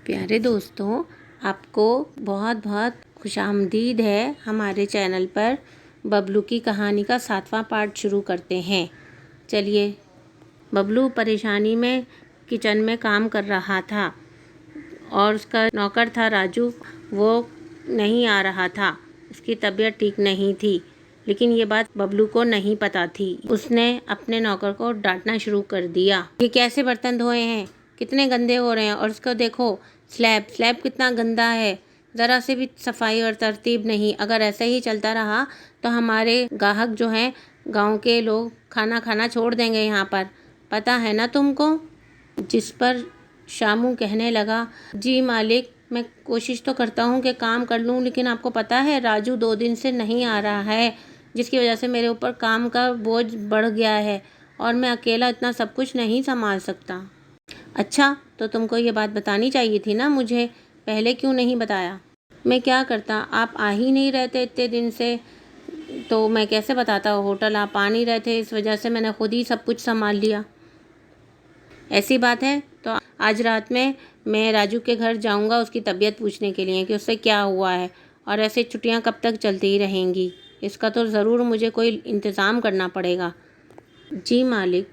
प्यारे दोस्तों, आपको बहुत बहुत खुशामदीद है हमारे चैनल पर। बबलू की कहानी का 7वां पार्ट शुरू करते हैं। चलिए। बबलू परेशानी में किचन में काम कर रहा था और उसका नौकर था राजू, वो नहीं आ रहा था। उसकी तबीयत ठीक नहीं थी, लेकिन ये बात बबलू को नहीं पता थी। उसने अपने नौकर को डांटना शुरू कर दिया। ये कैसे बर्तन धोए हैं, कितने गंदे हो रहे हैं, और उसको देखो स्लैब कितना गंदा है, ज़रा से भी सफाई और तरतीब नहीं। अगर ऐसे ही चलता रहा तो हमारे ग्राहक जो हैं, गांव के लोग खाना खाना छोड़ देंगे यहाँ पर, पता है ना तुमको। जिस पर शामू कहने लगा, जी मालिक, मैं कोशिश तो करता हूँ कि काम कर लूँ, लेकिन आपको पता है राजू 2 दिन से नहीं आ रहा है, जिसकी वजह से मेरे ऊपर काम का बोझ बढ़ गया है और मैं अकेला इतना सब कुछ नहीं संभाल सकता। अच्छा, तो तुमको ये बात बतानी चाहिए थी ना मुझे, पहले क्यों नहीं बताया। मैं क्या करता, आप आ ही नहीं रहते इतने दिन से, तो मैं कैसे बताता। होटल आप आ नहीं रहे थे, इस वजह से मैंने खुद ही सब कुछ संभाल लिया। ऐसी बात है तो आज रात में मैं राजू के घर जाऊंगा उसकी तबीयत पूछने के लिए कि उससे क्या हुआ है, और ऐसे छुट्टियां कब तक चलती ही रहेंगी। इसका तो ज़रूर मुझे कोई इंतज़ाम करना पड़ेगा। जी मालिक।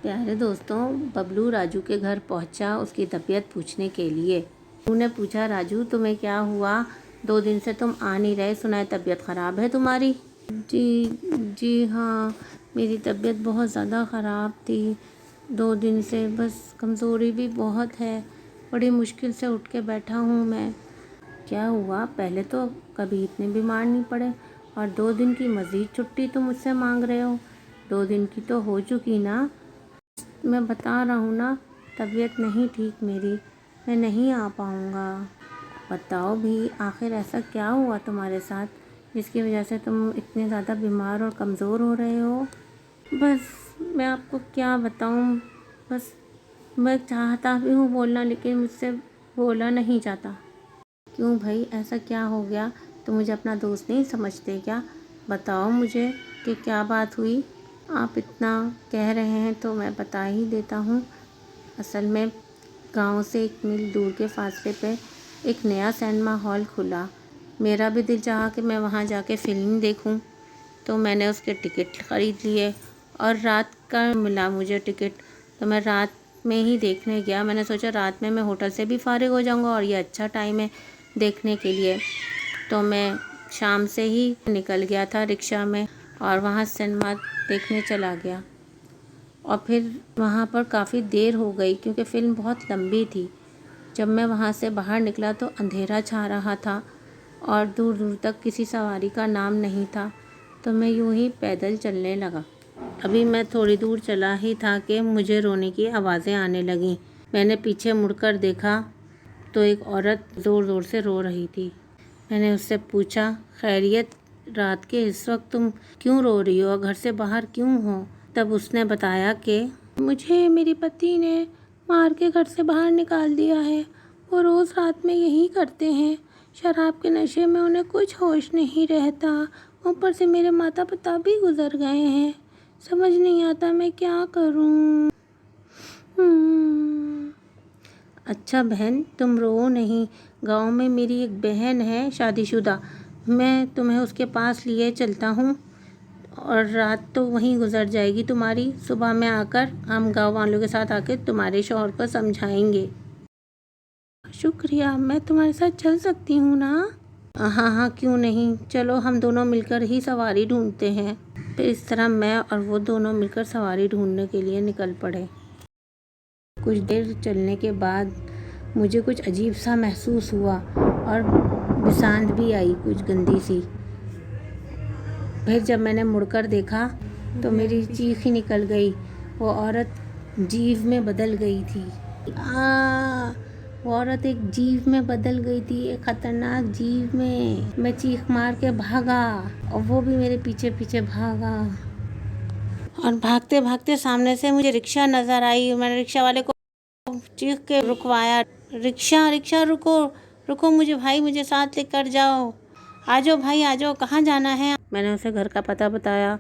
प्यारे दोस्तों, बबलू राजू के घर पहुंचा उसकी तबीयत पूछने के लिए। उन्होंने पूछा, राजू तुम्हें क्या हुआ, 2 दिन से तुम आ नहीं रहे, सुना है तबीयत ख़राब है तुम्हारी। जी हाँ, मेरी तबीयत बहुत ज़्यादा ख़राब थी, 2 दिन से बस कमज़ोरी भी बहुत है, बड़ी मुश्किल से उठ के बैठा हूँ मैं। क्या हुआ, पहले तो कभी इतने बीमार नहीं पड़े और 2 दिन की मज़ीद छुट्टी तुम मुझसे मांग रहे हो। 2 दिन की तो हो चुकी ना, मैं बता रहा हूँ ना, तबीयत नहीं ठीक मेरी, मैं नहीं आ पाऊँगा। बताओ भी, आखिर ऐसा क्या हुआ तुम्हारे साथ जिसकी वजह से तुम इतने ज़्यादा बीमार और कमज़ोर हो रहे हो। बस मैं आपको क्या बताऊँ, बस मैं चाहता भी हूँ बोलना, लेकिन मुझसे बोला नहीं जाता। क्यों भाई, ऐसा क्या हो गया, तुम मुझे अपना दोस्त नहीं समझते क्या। बताओ मुझे कि क्या बात हुई। आप इतना कह रहे हैं तो मैं बता ही देता हूँ। असल में गांव से 1 मील दूर के फासले पे एक नया सिनेमा हॉल खुला। मेरा भी दिल चाहा कि मैं वहाँ जाके फ़िल्म देखूँ, तो मैंने उसके टिकट ख़रीद लिए और रात का मिला मुझे टिकट, तो मैं रात में ही देखने गया। मैंने सोचा रात में मैं होटल से भी फ़ारिग हो जाऊँगा और ये अच्छा टाइम है देखने के लिए, तो मैं शाम से ही निकल गया था रिक्शा में और वहाँ सिनेमा देखने चला गया। और फिर वहाँ पर काफ़ी देर हो गई क्योंकि फ़िल्म बहुत लंबी थी। जब मैं वहाँ से बाहर निकला तो अंधेरा छा रहा था और दूर दूर तक किसी सवारी का नाम नहीं था, तो मैं यूं ही पैदल चलने लगा। अभी मैं थोड़ी दूर चला ही था कि मुझे रोने की आवाज़ें आने लगीं। मैंने पीछे मुड़कर देखा तो एक औरत ज़ोर ज़ोर से रो रही थी। मैंने उससे पूछा, खैरियत, रात के इस वक्त तुम क्यों रो रही हो, घर से बाहर क्यों हो। तब उसने बताया कि मुझे मेरे पति ने मार के घर से बाहर निकाल दिया है। वो रोज़ रात में यही करते हैं, शराब के नशे में उन्हें कुछ होश नहीं रहता, ऊपर से मेरे माता पिता भी गुजर गए हैं, समझ नहीं आता मैं क्या करूं। अच्छा बहन, तुम रो नहीं, गांव में मेरी एक बहन है शादीशुदा, मैं तुम्हें उसके पास लिए चलता हूँ और रात तो वहीं गुजर जाएगी तुम्हारी। सुबह में आकर हम गांव वालों के साथ आकर तुम्हारे शौहर को समझाएंगे। शुक्रिया, मैं तुम्हारे साथ चल सकती हूँ ना। हाँ, क्यों नहीं, चलो हम दोनों मिलकर ही सवारी ढूंढते हैं। फिर इस तरह मैं और वो दोनों मिलकर सवारी ढूंढने के लिए निकल पड़े। कुछ देर चलने के बाद मुझे कुछ अजीब सा महसूस हुआ और बिसांत भी आई, कुछ गंदी सी। फिर जब मैंने मुड़कर देखा तो मेरी चीख ही निकल गई। वो औरत जीव में बदल गई थी। वो औरत एक जीव में बदल गई थी, एक खतरनाक जीव में। मैं चीख मार के भागा और वो भी मेरे पीछे पीछे भागा, और भागते भागते सामने से मुझे रिक्शा नज़र आई। मैंने रिक्शा वाले को चीख के रुकवाया, रिक्शा रुको रुको, मुझे भाई, मुझे साथ लेकर जाओ, आ जाओ भाई आ जाओ, कहाँ जाना है। मैंने उसे घर का पता बताया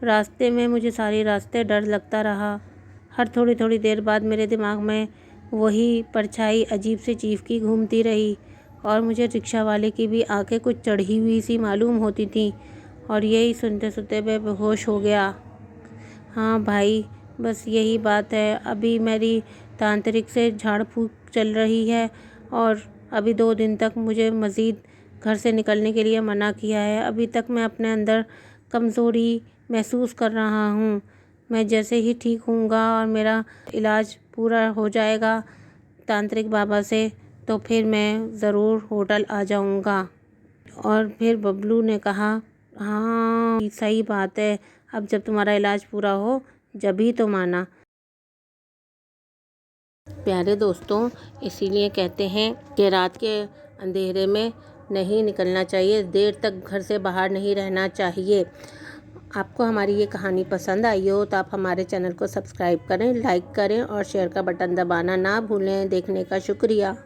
रास्ते में मुझे सारी रास्ते डर लगता रहा। हर थोड़ी थोड़ी देर बाद मेरे दिमाग में वही परछाई अजीब सी चीखती घूमती रही और मुझे रिक्शा वाले की भी आंखें कुछ चढ़ी हुई सी मालूम होती थी और यही सुनते सुनते मैं बेहोश हो गया। हाँ भाई, बस यही बात है। अभी मेरी तांत्रिक से झाड़ फूँक चल रही है और अभी 2 दिन तक मुझे मज़ीद घर से निकलने के लिए मना किया है। अभी तक मैं अपने अंदर कमज़ोरी महसूस कर रहा हूँ। मैं जैसे ही ठीक होऊंगा और मेरा इलाज पूरा हो जाएगा तांत्रिक बाबा से, तो फिर मैं ज़रूर होटल आ जाऊंगा। और फिर बबलू ने कहा, हाँ सही बात है, अब जब तुम्हारा इलाज पूरा हो जब ही तुम आना। प्यारे दोस्तों, इसीलिए कहते हैं कि रात के अंधेरे में नहीं निकलना चाहिए, देर तक घर से बाहर नहीं रहना चाहिए। आपको हमारी ये कहानी पसंद आई हो तो आप हमारे चैनल को सब्सक्राइब करें, लाइक करें और शेयर का बटन दबाना ना भूलें। देखने का शुक्रिया।